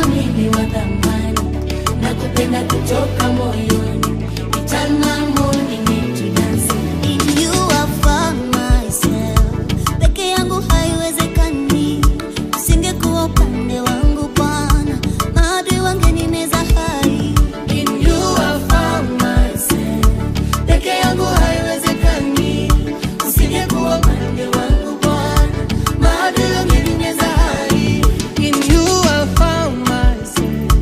nami ni wa thamani, nakupenda kutoka moyoni. Eternal morning into dancing. In you I found myself. Peke yangu haiwezekani, usingekuwa upande wangu Bwana, maadui wangenimeza hai. In you I found myself. Peke yangu haiwezekani, usingekuwa upande wangu Bwana, maadui wangenimeza hai. In you I found myself.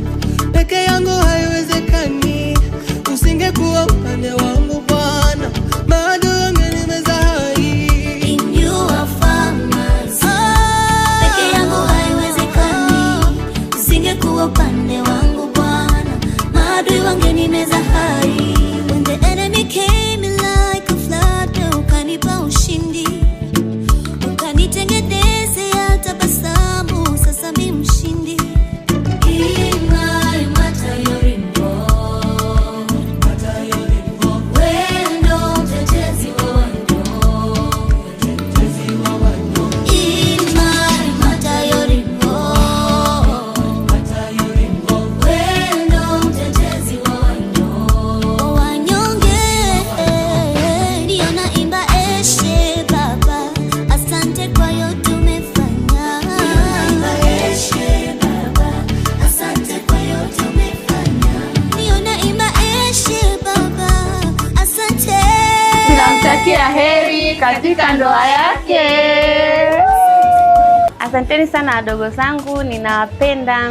Peke yangu haiwezekani, usingekuwa upande wangu Bwana, maadui wangenimeza hai. In you I found myself. Peke yangu haiwezekani, usingekuwa upande wangu Bwana, maadui wangenimeza hai. When the enemy came in like a flood, ukanipa ushindi, ukanitengenezea tabasamu, sasa mi mshindi. Wanyonge ndio naimba eshe Baba, asante kwa yote umefanya. Ndio naimba eshe Baba, asante. Tunamtakia heri katika ndoa yake. Asanteni sana wadogo zangu, ninawapenda.